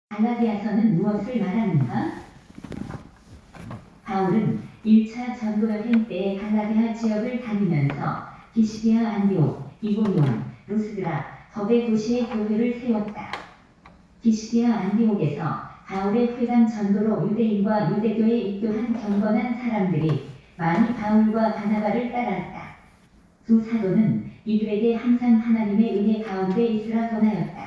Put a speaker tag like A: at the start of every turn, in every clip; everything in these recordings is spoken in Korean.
A: 갈라디아서는 무엇을 말하는가? 바울은 1차 전도 여행 때에 갈라디아 지역을 다니면서 비시디아, 안디옥, 이고니온, 루스드라, 더베 도시의 교회를 세웠다. 비시디아 안디옥에서 바울의 회당 전도로 유대인과 유대교에 입교한 경건한 사람들이 많이 바울과 바나바를 따랐다. 두 사도는 이들에게 항상 하나님의 은혜 가운데 있으라 권하였다.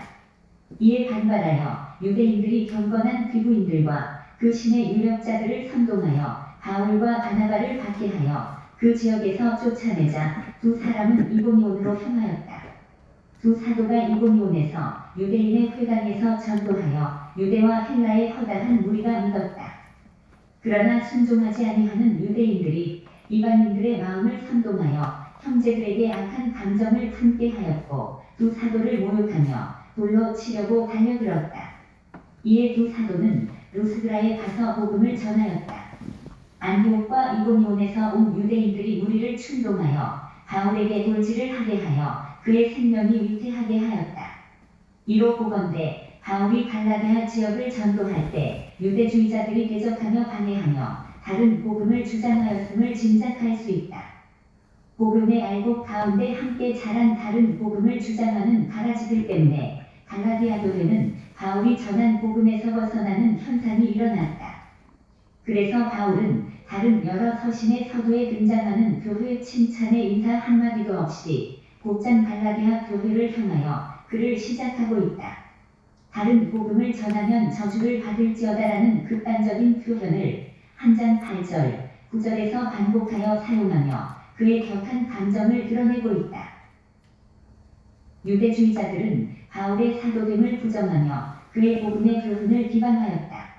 A: 이에 반발하여 유대인들이 경건한 귀부인들과 그 신의 유력자들을 선동하여 바울과 바나바를 박해하여 그 지역에서 쫓아내자 두 사람은 이고니온으로 향하였다. 두 사도가 이고니온에서 유대인의 회당에서 전도하여 유대와 헬라의 허다한 무리가 믿었다. 그러나 순종하지 아니하는 유대인들이 이방인들의 마음을 선동하여 형제들에게 악한 감정을 품게 하였고 두 사도를 모욕하며 돌로 치려고 달려들었다. 이에 두 사도는 루스드라에 가서 복음을 전하였다. 안디옥과 이고니온에서 온 유대인들이 무리를 충동하여 바울에게 돌질을 하게 하여 그의 생명이 위태하게 하였다. 이로 보건대 바울이 갈라디아 지역을 전도할 때 유대주의자들이 대적하며 방해하며 다른 복음을 주장하였음을 짐작할 수 있다. 복음의 알곡 가운데 함께 자란 다른 복음을 주장하는 바가지들 때문에 갈라디아 교회는 바울이 전한 복음에서 벗어나는 현상이 일어났다. 그래서 바울은 다른 여러 서신의 서두에 등장하는 교회 칭찬의 인사 한마디도 없이 곧장 갈라디아 교회를 향하여 글을 시작하고 있다. 다른 복음을 전하면 저주를 받을지어다라는 극단적인 표현을 한 장 8절, 9절에서 반복하여 사용하며 그의 격한 감정을 드러내고 있다. 유대주의자들은 바울의 사도됨을 부정하며 그의 복음의 교훈을 비방하였다.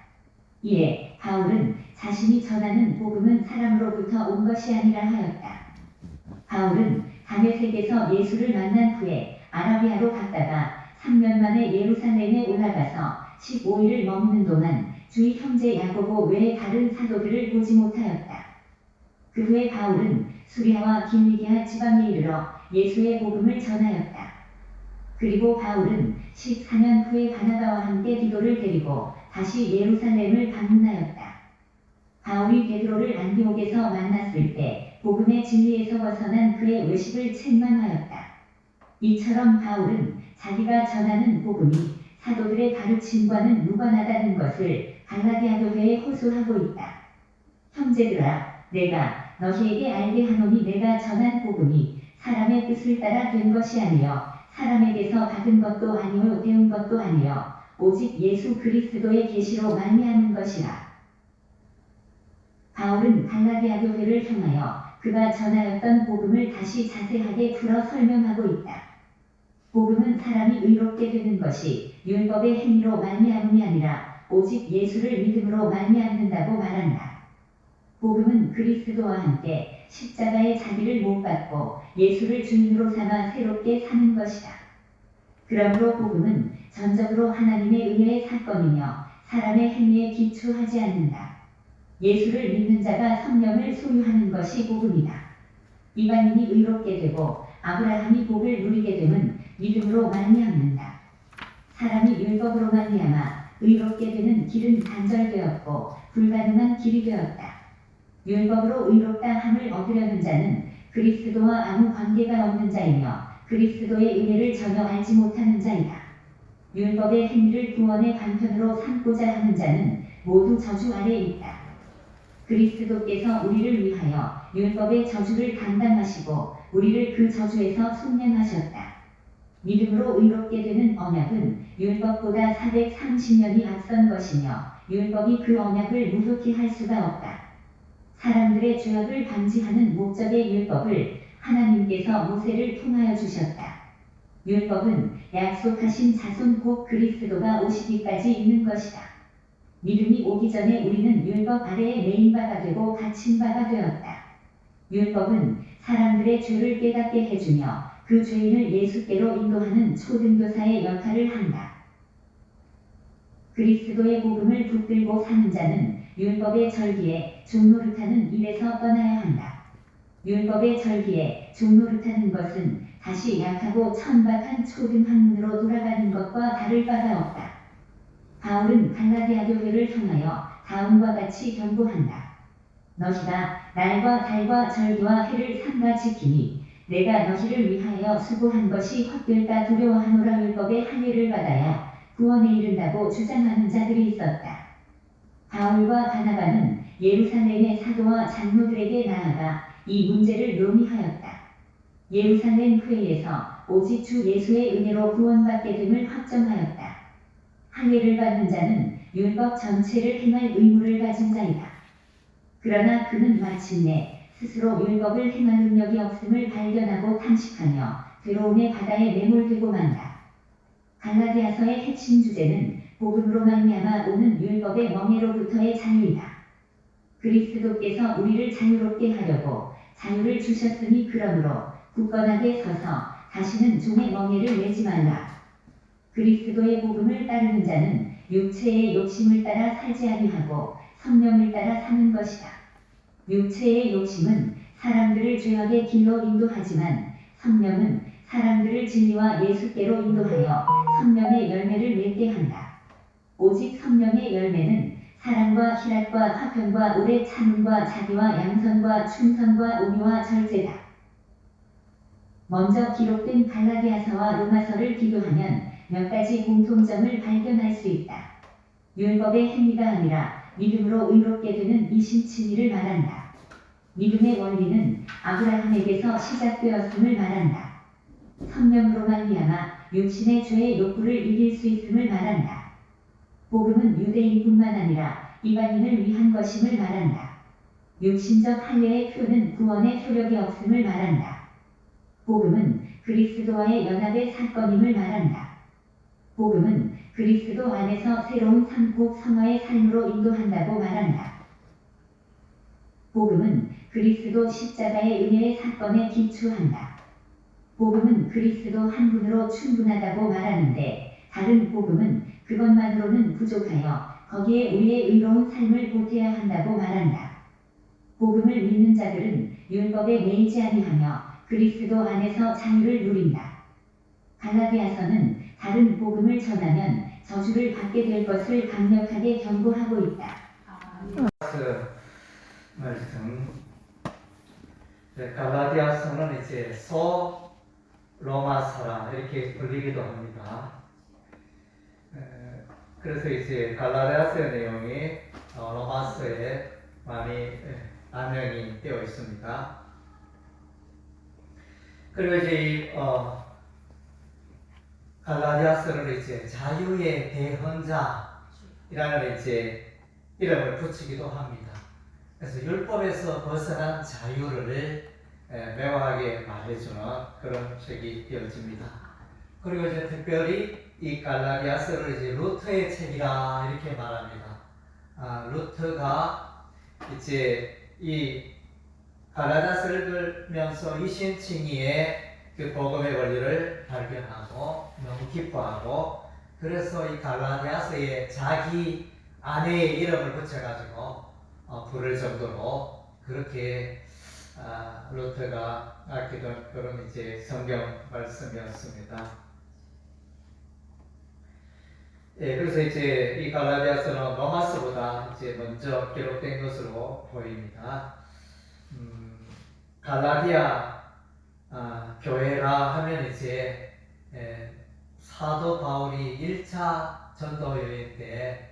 A: 이에 바울은 자신이 전하는 복음은 사람으로부터 온 것이 아니라 하였다. 바울은 다메섹에서 예수를 만난 후에 아라비아로 갔다가 3년 만에 예루살렘에 올라가서 15일을 머무는 동안 주의 형제 야고보 외에 다른 사도들을 보지 못하였다. 그 후에 바울은 수리아와 길리기아 지방에 이르러 예수의 복음을 전하였다. 그리고 바울은 14년 후에 바나바와 함께 디도를 데리고 다시 예루살렘을 방문하였다. 바울이 베드로를 안디옥에서 만났을 때 복음의 진리에서 벗어난 그의 외식을 책망하였다. 이처럼 바울은 자기가 전하는 복음이 사도들의 가르침과는 무관하다는 것을 갈라디아 교회에 호소하고 있다. 형제들아, 내가 너희에게 알게 하노니 내가 전한 복음이 사람의 뜻을 따라 된 것이 아니요 사람에게서 받은 것도 아니요 배운 것도 아니요 오직 예수 그리스도의 계시로 말미암은 것이라. 바울은 갈라디아 교회를 향하여 그가 전하였던 복음을 다시 자세하게 풀어 설명하고 있다. 복음은 사람이 의롭게 되는 것이 율법의 행위로 말미암음이 아니라 오직 예수를 믿음으로 말미암는다고 말한다. 복음은 그리스도와 함께 십자가의 자기를 못 받고 예수를 주님으로 삼아 새롭게 사는 것이다. 그러므로 복음은 전적으로 하나님의 은혜의 사건이며 사람의 행위에 기초하지 않는다. 예수를 믿는 자가 성령을 소유하는 것이 복음이다. 이방인이 의롭게 되고 아브라함이 복을 누리게 됨은 믿음으로 말미암는다. 사람이 율법으로 말미암아 의롭게 되는 길은 단절되었고 불가능한 길이 되었다. 율법으로 의롭다 함을 얻으려는 자는 그리스도와 아무 관계가 없는 자이며 그리스도의 은혜를 전혀 알지 못하는 자이다. 율법의 행위를 구원의 방편으로 삼고자 하는 자는 모두 저주 아래에 있다. 그리스도께서 우리를 위하여 율법의 저주를 감당하시고 우리를 그 저주에서 속량하셨다. 믿음으로 의롭게 되는 언약은 율법보다 430년이 앞선 것이며 율법이 그 언약을 무효케 할 수가 없다. 사람들의 죄악을 방지하는 목적의 율법을 하나님께서 모세를 통하여 주셨다. 율법은 약속하신 자손 곧 그리스도가 오시기까지 있는 것이다. 믿음이 오기 전에 우리는 율법 아래에 매인 바가 되고 갇힌 바가 되었다. 율법은 사람들의 죄를 깨닫게 해주며 그 죄인을 예수께로 인도하는 초등교사의 역할을 한다. 그리스도의 복음을 붙들고 사는 자는 율법의 절기에 종노릇하는 일에서 떠나야 한다. 율법의 절기에 종노릇하는 것은 다시 약하고 천박한 초등학문으로 돌아가는 것과 다를 바가 없다. 바울은 갈라디아 교회를 향하여 다음과 같이 경고한다. 너희가 날과 달과 절기와 해를 삼가 지키니 내가 너희를 위하여 수고한 것이 헛될까 두려워하노라. 율법의 할례를 받아야 구원에 이른다고 주장하는 자들이 있었다. 바울과 바나바는 예루살렘의 사도와 장로들에게 나아가 이 문제를 논의하였다. 예루살렘 회의에서 오직 주 예수의 은혜로 구원받게 됨을 확정하였다. 할례를 받는 자는 율법 전체를 행할 의무를 가진 자이다. 그러나 그는 마침내 스스로 율법을 행할 능력이 없음을 발견하고 탄식하며 괴로움의 바다에 매몰되고 만다. 갈라디아서의 핵심 주제는 복음으로 말미암아 오는 율법의 멍에로부터의 자유이다. 그리스도께서 우리를 자유롭게 하려고 자유를 주셨으니 그러므로 굳건하게 서서 다시는 종의 멍에를 매지 말라. 그리스도의 복음을 따르는 자는 육체의 욕심을 따라 살지 아니하고 성령을 따라 사는 것이다. 육체의 욕심은 사람들을 죄악의 길로 인도하지만 성령은 사람들을 진리와 예수께로 인도하여 성령의 열매를 맺게 한다. 오직 성령의 열매는 사랑과 희락과 화평과 오래 참음과 자비와 양선과 충성과 온유와 절제다. 먼저 기록된 갈라디아서와 로마서를 비교하면 몇 가지 공통점을 발견할 수 있다. 율법의 행위가 아니라 믿음으로 의롭게 되는 이신칭의를 말한다. 믿음의 원리는 아브라함에게서 시작되었음을 말한다. 성령으로 말미암아 육신의 죄의 욕구를 이길 수 있음을 말한다. 복음은 유대인뿐만 아니라 이방인을 위한 것임을 말한다. 육신적 할례의 표는 구원의 효력이 없음을 말한다. 복음은 그리스도와의 연합의 사건임을 말한다. 복음은 그리스도 안에서 새로운 삼국 성화의 삶으로 인도한다고 말한다. 복음은 그리스도 십자가의 은혜의 사건에 기초한다. 복음은 그리스도 한 분으로 충분하다고 말하는데 다른 복음은 그것만으로는 부족하여 거기에 우리의 의로운 삶을 보태야 한다고 말한다. 복음을 믿는 자들은 율법에 매이지 아니하며 그리스도 안에서 자유를 누린다. 갈라디아서는 다른 복음을 전하면 저주를 받게 될 것을 강력하게 경고하고 있다.
B: 말씀. 갈라디아서는 이제 로마서라 이렇게 불리기도 합니다. 그래서 이제 갈라디아서의 내용이 로마서에 많이 반영이 되어 있습니다. 그리고 이제 이 갈라디아서를 이제 자유의 대헌자이라는 이제 이름을 붙이기도 합니다. 그래서 율법에서 벗어난 자유를 명확하게 말해주는 그런 책이 되어집니다. 그리고 이제 특별히 이 갈라디아서를 이제 루터의 책이라 이렇게 말합니다. 루터가 이제 이 갈라디아서를 읽으면서 이신칭의의 그 복음의 원리를 발견하고 너무 기뻐하고 그래서 이 갈라디아서에 자기 아내의 이름을 붙여가지고 부를 정도로 그렇게 루터가 아끼던 그런 이제 성경 말씀이었습니다. 예, 그래서 이제 이 갈라디아서는 로마서보다 이제 먼저 기록된 것으로 보입니다. 갈라디아 교회라 하면 이제 사도 바울이 1차 전도 여행 때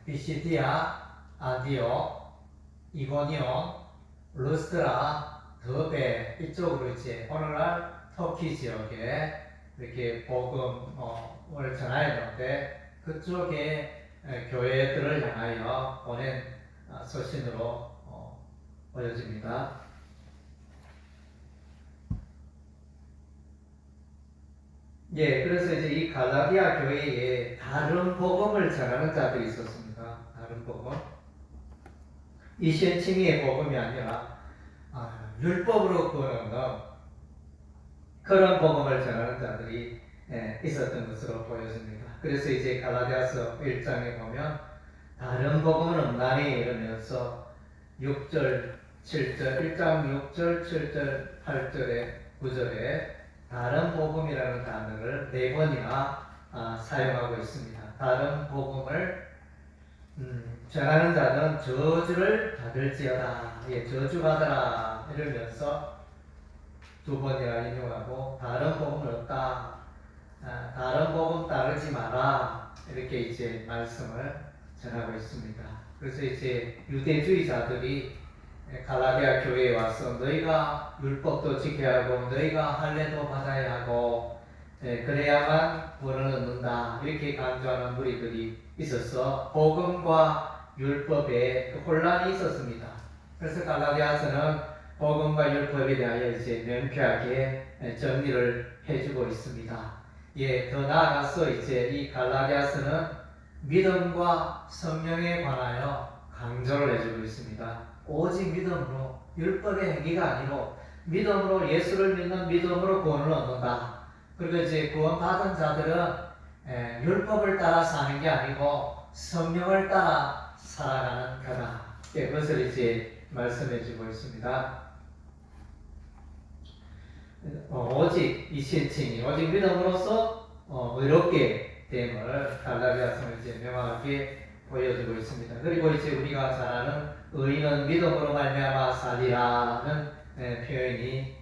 B: 비시디아, 안디옥, 이고니온, 루스트라, 더베 이쪽으로 이제 오늘날 터키 지역에 이렇게 복음을 전하였는데 그쪽에 교회들을 향하여 보낸 서신으로 보여집니다. 예, 그래서 이제 이 갈라디아 교회에 다른 복음을 전하는 자들이 있었습니다. 다른 복음. 이신칭의의 복음이 아니라 율법으로 구원하는 그런 복음을 전하는 자들이 있었던 것으로 보여집니다. 그래서 이제 갈라디아서 1장에 보면 다른 복음은 없나니 이러면서 6절, 7절, 1장 6절, 7절, 8절에 9절에 다른 복음이라는 단어를 4번이나 사용하고 있습니다. 다른 복음을 전하는 자들은 저주를 받을지어다. 예, 저주받아라 이러면서 두 번이나 인용하고 다른 복음은 없다. 다른 복음 따르지 마라. 이렇게 이제 말씀을 전하고 있습니다. 그래서 이제 유대주의자들이 갈라디아 교회에 와서 너희가 율법도 지켜야 하고 너희가 할례도 받아야 하고 그래야만 구원을 얻는다. 이렇게 강조하는 무리들이 있어서 복음과 율법에 혼란이 있었습니다. 그래서 갈라디아서는 복음과 율법에 대하여 이제 명쾌하게 정리를 해주고 있습니다. 예, 더 나아가서 이제 이 갈라디아서는 믿음과 성령에 관하여 강조를 해주고 있습니다. 오직 믿음으로, 율법의 행위가 아니고 믿음으로, 예수를 믿는 믿음으로 구원을 얻는다. 그리고 이제 구원받은 자들은 율법을 따라 사는 게 아니고 성령을 따라 살아가는 거다. 예, 그것을 이제 말씀해주고 있습니다. 오직 이 실칭이 오직 믿음으로써 의롭게 됨을 갈라디아서는 이제 명확하게 보여주고 있습니다. 그리고 이제 우리가 잘 아는 의인은 믿음으로 말미암아 살리라는 표현이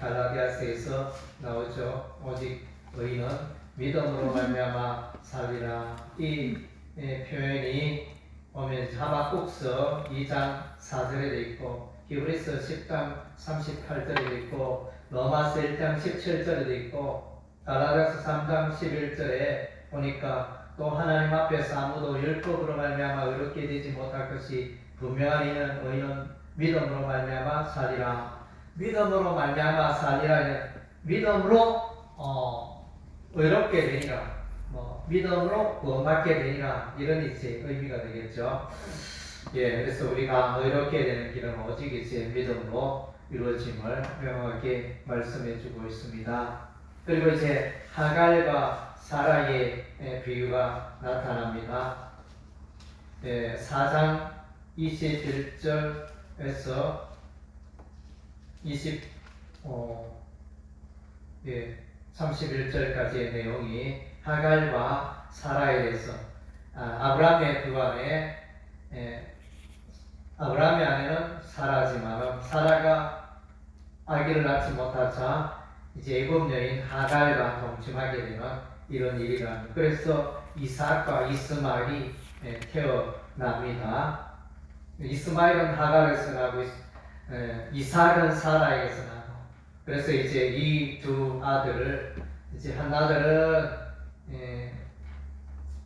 B: 갈라디아서에서 나오죠. 오직 의인은 믿음으로 말미암아 살리라. 이 표현이 보면 하박국서 2장 4절에 돼 있고 히브리서 10장 38절에 돼 있고 로마서 1장 17절에 돼 있고 갈라디아서 3장 11절에 보니까 또 하나님 앞에서 아무도 율법으로 말미암아 의롭게 되지 못할 것이 분명한 이는 의인은 믿음으로 말미암아 살리라. 믿음으로 말미암아 살리라. 믿음으로 의롭게 되니라. 믿음으로 구원받게 되니라. 이런 이제 의미가 되겠죠. 예, 그래서 우리가 의롭게 되는 길은 오직 이제 믿음으로 이루어짐을 명확하게 말씀해주고 있습니다. 그리고 이제 하갈과 사라의 비유가 나타납니다. 4장 21절에서 31절까지의 내용이 하갈과 사라에 대해서 아브라함의 두 아내 아브라함의 아내는 사라지만 사라가 아기를 낳지 못하자 이제 애굽 여인 하갈과 동침하게 되는 이런 일이랍니다. 그래서 이삭과 이스마엘이 태어납니다. 이스마엘은 하갈에서 나고 이삭은 사라에게서 나고 그래서 이제 이 두 아들을 이제 한 아들은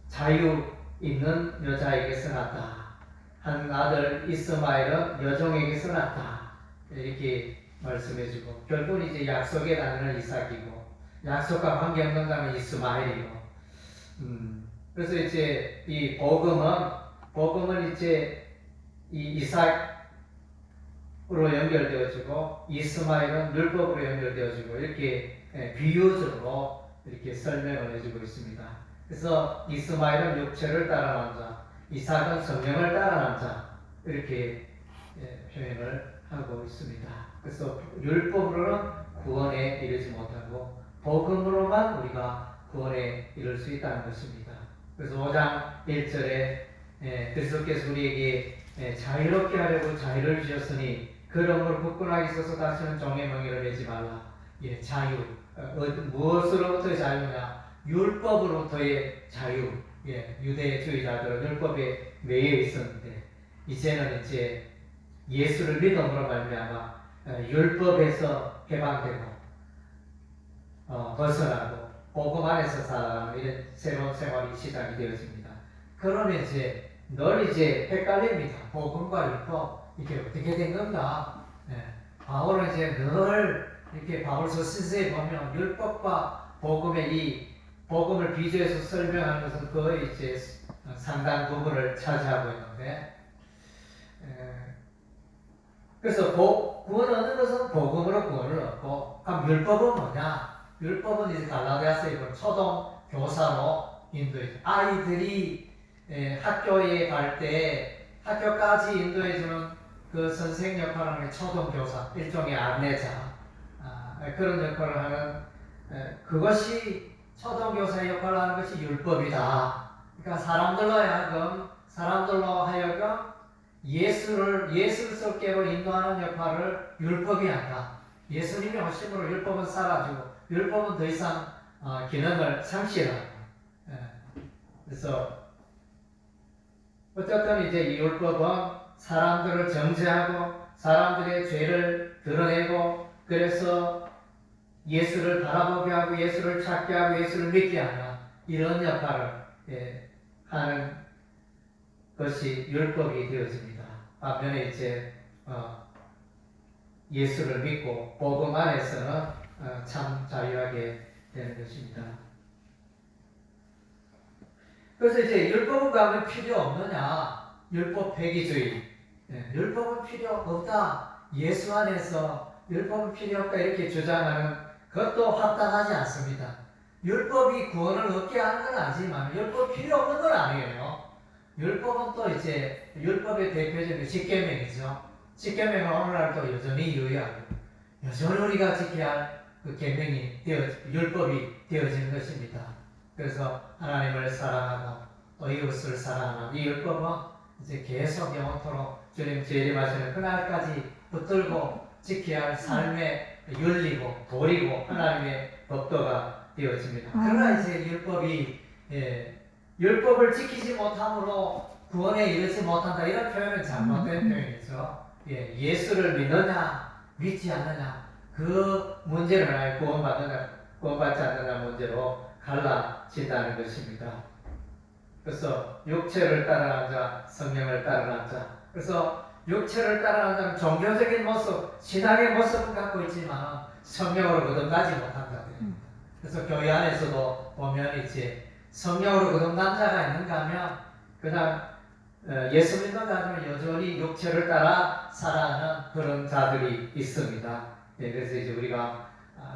B: 자유 있는 여자에게서 낳았다. 한 아들 이스마엘은 여종에게서 낳았다. 이렇게 말씀해주고 결국은 이제 약속에 나누는 이삭이고 약속과 관계없는 자는 이스마엘이고 그래서 이제 이 복음은 이제 이 이삭으로 연결되어지고 이스마엘은 율법으로 연결되어지고 이렇게 비유적으로 이렇게 설명을 해주고 있습니다. 그래서 이스마엘은 육체를 따라난 자, 이삭은 성령을 따라난 자 이렇게 표현을 하고 있습니다. 그래서 율법으로는 구원에 이르지 못하고 복음으로만 우리가 구원에 이를 수 있다는 것입니다. 그래서 5장 1절에 그리스도께서 우리에게 자유롭게 하려고 자유를 주셨으니 그러므로 굳건하게 있어서 다시는 종의 멍에를 매지 말라. 자유. 무엇으로부터의 자유냐? 율법으로부터의 자유. 유대주의자들은 율법에 매여 있었는데 이제는 이제 예수를 믿음으로 말미암아 율법에서 해방되고 벗어나고 복음 안에서 살아가는 이런 새로운 생활이 시작이 되어집니다. 그러면 이제 늘 이제 헷갈립니다. 복음과 율법 이게 어떻게 된 건가? 바울은 이제 늘 이렇게 바울서 신서에 보면 율법과 복음의 이 복음을 비교해서 설명하는 것은 거의 이제 상당 부분을 차지하고 있는데 그래서 구원 얻는 것은 복음으로 구원을 얻고 그럼 율법은 뭐냐? 율법은 이제 갈라디아서에 보면 초등 교사로 인도해 아이들이 학교에 갈 때 학교까지 인도해주는 그 선생 역할을 하는 초등 교사 일종의 안내자 그런 역할을 하는 그것이 초등 교사의 역할을 하는 것이 율법이다. 그러니까 사람들로 하여금 예수스럽게로 인도하는 역할을 율법이 한다. 예수님이 오심으로 율법은 사라지고 율법은 더 이상 기능을 상실하고. 그래서 어쨌든 이제 이 율법은 사람들을 정죄하고 사람들의 죄를 드러내고 그래서 예수를 바라보게 하고 예수를 찾게 하고 예수를 믿게 하는 이런 역할을 하는 것이 율법이 되어집니다. 반면에 이제 예수를 믿고 복음 안에서는 참 자유하게 되는 것입니다. 그래서 이제 율법은 가면 필요 없느냐? 율법 폐기주의. 율법은 필요 없다. 예수 안에서 율법은 필요 없다. 이렇게 주장하는 그것도 합당하지 않습니다. 율법이 구원을 얻게 하는 건 아니지만 율법 필요 없는 건 아니에요. 율법은 또 이제 율법의 대표적인 십계명이죠. 십계명은 오늘날도 여전히 유효하고 여전히 우리가 지켜야 할 그 계명이 율법이 되어지는 것입니다. 그래서 하나님을 사랑하고 또 이웃을 사랑하는 이 율법은 이제 계속 영원토록 주님 재림하시는 그날까지 붙들고 지켜야 할 삶의 윤리고 도리고 하나님의 법도가 되어집니다. 그러나 이제 율법을 지키지 못함으로 구원에 이르지 못한다 이런 표현은 잘못된 표현이죠. 예수를 믿느냐 믿지 않느냐 그 문제를 구원받지 않느냐 문제로 갈라진다는 것입니다. 그래서 육체를 따르는 자, 성령을 따르는 자. 그래서 육체를 따르는 자는 종교적인 모습, 신앙의 모습은 갖고 있지만 성령으로 거듭나지 못한다. 그래서 교회 안에서도 보면 이제 성령으로 거듭난 자가 있는가 하면 그냥 예수 믿는 자들은 여전히 육체를 따라 살아가는 그런 자들이 있습니다. 그래서 이제 우리가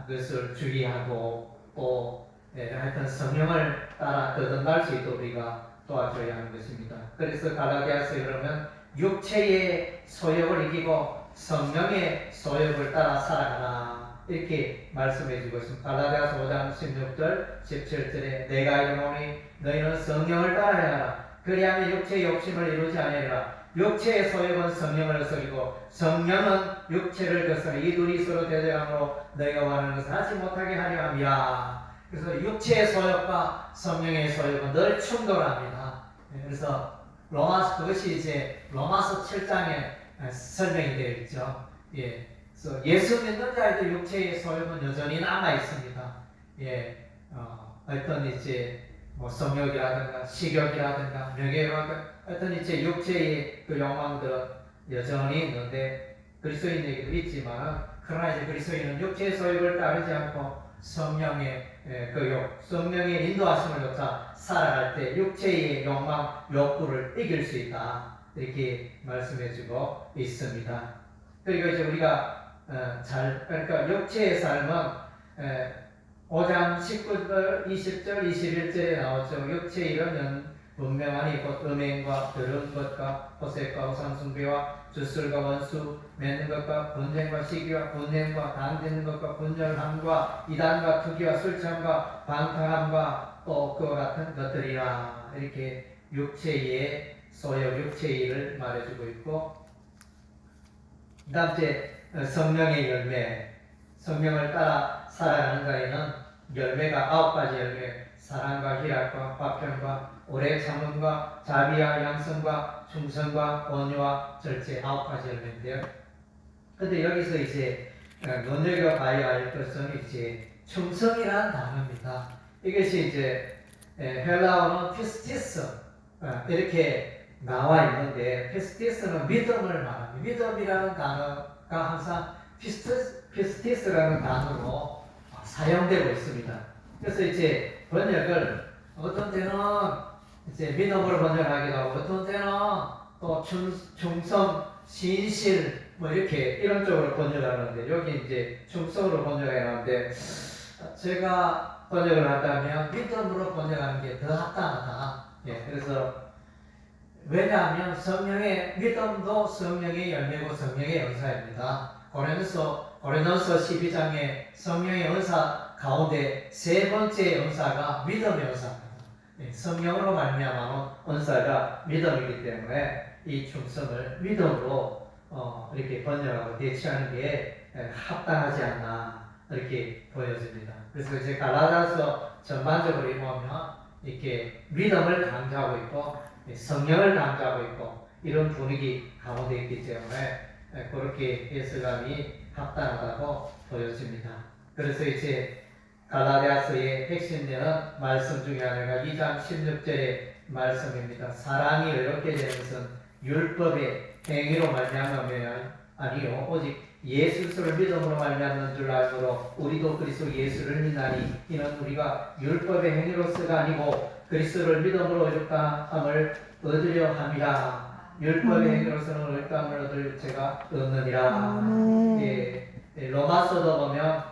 B: 그것을 주의하고 또 하여튼 성령을 따라 거듭날 수 있도록 우리가 도와줘야 하는 것입니다. 그래서 갈라디아서에 그러면 육체의 소욕을 이기고 성령의 소욕을 따라 살아가라 이렇게 말씀해 주고 있습니다. 갈라디아서 5장 16절 17절에 내가 이르노니 너희는 성령을 따라야 하라. 그리하면 육체의 욕심을 이루지 아니하리라. 육체의 소욕은 성령을 거스리고 성령은 육체를 거스리니 이 둘이 서로 대적함으로 너희가 원하는 것을 하지 못하게 하려 함이라. 그래서 육체의 소욕과 성령의 소욕은 늘 충돌합니다. 그래서 그것이 이제 로마서 7장에 설명이 되어 있죠. 그래서 예수 믿는 자에도 육체의 소욕은 여전히 남아 있습니다. 어떤 이제 성욕이라든가 식욕이라든가 명예라든가 어떤 이제 육체의 그 욕망들은 여전히 있는데 그리스도인에게도 있지만 그러나 이제 그리스도인은 육체의 소욕을 따르지 않고 성령의 성령의 인도하심을 따라 살아갈 때 육체의 욕망, 욕구를 이길 수 있다. 이렇게 말씀해주고 있습니다. 그리고 이제 우리가 그러니까 육체의 삶은 5장 19절, 20절, 21절에 나오죠. 육체의 일은 분명하니 곧 음행과 더러운 것과 호색과 우상숭배와 주술과 원수 맺는 것과 분쟁과 시기와 분냄과 당짓는 것과 분열함과 이단과 투기와 술취함과 방탕함과 또 그와 같은 것들이라. 이렇게 육체의 소욕, 육체의 일을 말해주고 있고 그 다음째 성령의 열매, 성령을 따라 살아가는 자에는 열매가 9가지 열매, 사랑과 희락과 화평과 오래 참음과 자비와 양성과 충성과 온유와 절제 9가지 열매인데요. 근데 여기서 이제 눈여겨봐야 할 것은 이제 충성이라는 단어입니다. 이것이 이제 헬라어는 피스티스 이렇게 나와 있는데 피스티스는 믿음을 말합니다. 믿음이라는 단어가 항상 피스티스라는 단어로 사용되고 있습니다. 그래서 이제 번역을 어떤 때는 이제 믿음으로 번역하기도 하고 어떤 때는 또 충성, 신실 뭐 이렇게 이런 쪽으로 번역하는데 여기 이제 충성으로 번역하는데 제가 번역을 한다면 믿음으로 번역하는 게 더 합당하다. 그래서 왜냐하면 성령의 믿음도 성령의 열매고 성령의 은사입니다. 고린도서 12장에 성령의 은사 가운데 세 번째 은사가 믿음의 은사입니다. 성령으로 말미암아 은사가 믿음이기 때문에 이 충성을 믿음으로 이렇게 번역하고 대치하는 게 합당하지 않나 이렇게 보여집니다. 그래서 이제 갈라디아서 전반적으로 보면 이렇게 믿음을 강조하고 있고 성령을 강조하고 있고 이런 분위기 가운데 있기 때문에 그렇게 해석감이 합당하다고 보여집니다. 그래서 이제 갈라디아서의 핵심되는 말씀 중에 하나가 2장 16절의 말씀입니다. 사랑이 어렵게 되는 것은 율법의 행위로 말미암으면 아니요 오직 예수 그리스도를 믿음으로 말미암는 줄 알므로 우리도 그리스도 예수를 믿나니 이는 우리가 율법의 행위로서가 아니고 그리스도를 믿음으로 의롭다함을 얻으려 함이라. 율법의 행위로서는 의롭다함을 얻을 죄가 없느니라. 로마서도 보면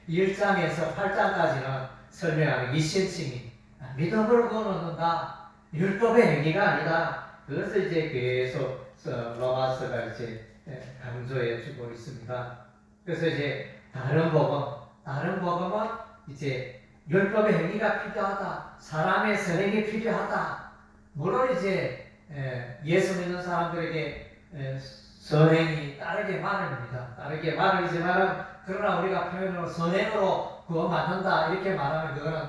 B: 1장에서 8장까지는 설명하는 이신칭이 믿음으로 구원 얻는다. 율법의 행위가 아니다. 그것을 이제 계속 로마서가 이제 강조해 주고 있습니다. 그래서 이제 다른 복음은 이제 율법의 행위가 필요하다. 사람의 선행이 필요하다. 물론 이제 예수 믿는 사람들에게 선행이 따르게 마련입니다. 따르게 마련이지만 그러나 우리가 표현으로 선행으로 구원받는다 이렇게 말하면 그거는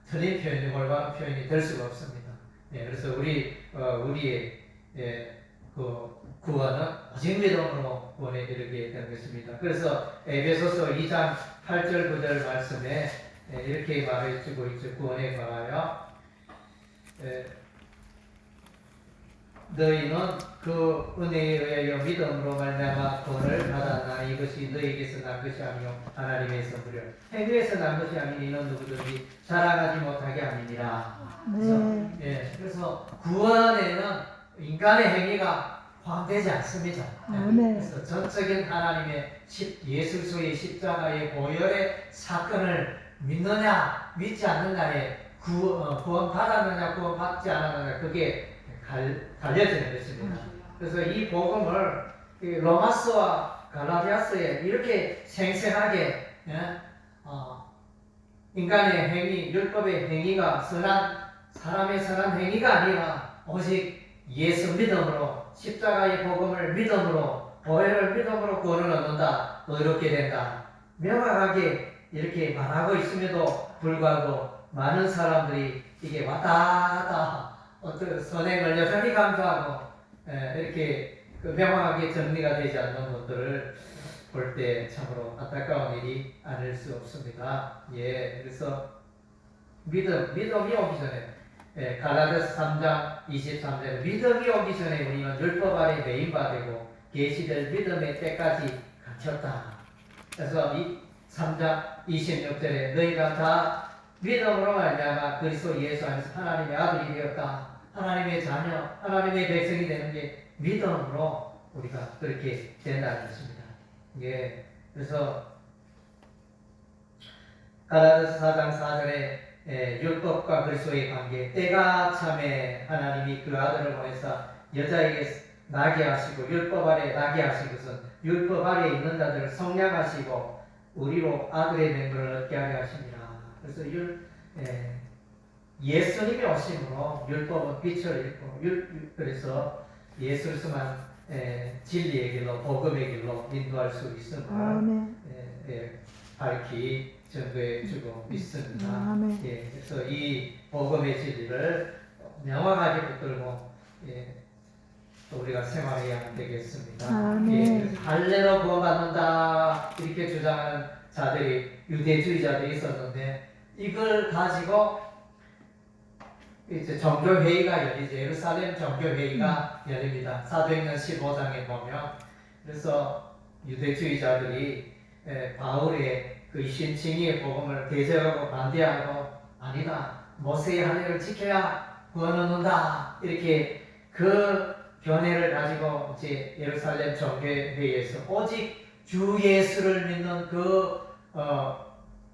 B: 틀린 표현이 올바른 표현이 될 수가 없습니다. 그래서 우리의 그 구원은 오직 믿음으로 구원에 이르게 되는 것입니다. 그래서 에베소서 2장 8절 9절 말씀에 이렇게 말해주고 있죠. 구원에 관하여 너희는 그 은혜에 의하여 믿음으로 말미암아 구원을 받았나니 이것이 너희에게서 난 것이 아니요 하나님의 선물이요 행위에서 난 것이 아니니 이는 누구든지 자랑하지 못하게 함이니라. 그래서 구원에는 인간의 행위가 포함되지 않습니다. 그래서 전적인 하나님의 예수 그리스도의 십자가의 보혈의 사건을 믿느냐 믿지 않느냐에 구원 받았느냐 구원 받지 않았느냐 그게 갈려지는 것입니다. 그래서 이 복음을 로마서와 갈라디아서에 이렇게 생생하게 인간의 행위, 율법의 행위가 사람의 선한 행위가 아니라 오직 예수 믿음으로 십자가의 복음을 믿음으로 보혈을 믿음으로 구원을 얻는다. 의롭게 된다. 명확하게 이렇게 말하고 있음에도 불구하고 많은 사람들이 이게 왔다 갔다 어떤 선행을 여전히 강조하고 이렇게 명확하게 정리가 되지 않는 것들을 볼 때 참으로 안타까운 일이 아닐 수 없습니다. 그래서 믿음이 오기 전에 갈라디아서 3장 23절에 믿음이 오기 전에 우리는 율법 아래 매인바되고 계시될 믿음의 때까지 갇혔다. 그래서 이 3장 26절에 너희가 다 믿음으로 말미암아 그리스도 예수 안에서 하나님의 아들이 되었다. 하나님의 자녀, 하나님의 백성이 되는 게 믿음으로 우리가 그렇게 된다는 것입니다. 그래서 갈라디아서 4장 4절에 율법과 그리스도의 관계, 때가 참에 하나님이 그 아들을 보내사 여자에게 나게 하시고 율법 아래 나게 하신 것은 율법 아래 있는 자들을 성량하시고 우리로 아들의 맹물을 얻게 하려 하십니다. 그래서 예수님이 오심으로 율법은 빛을 잃고 그래서 예수 그리스도만 진리의 길로 복음의 길로 인도할 수 있음을 밝히 전도해 주고 있습니다. 그래서 이 복음의 진리를 명확하게 붙들고 우리가 생활해야 되겠습니다. 할례로 구원받는다 이렇게 주장하는 자들이 유대주의자들이 있었는데 이걸 가지고 이제 정교회의가 열리죠. 예루살렘 정교회의가 열립니다. 사도행전 15장에 보면 그래서 유대주의자들이 바울의 그 신칭의 복음을 대적하고 반대하고 아니다 모세의 할례를 지켜야 구원 얻는다 이렇게 그 견해를 가지고 이제 예루살렘 정교회에서 오직 주 예수를 믿는 그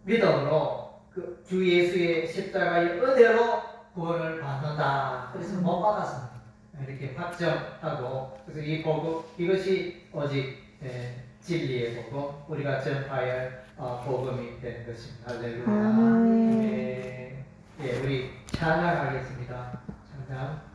B: 믿음으로 그 주 예수의 십자가의 은혜로 구원을 받는다. 그래서 못 받았습니다. 이렇게 확정하고 그래서 이 복음 이것이 오직 진리의 복음 우리가 전파할 복음이 되는 것입니다. 할렐루야. 예, 우리 찬양하겠습니다. 찬양.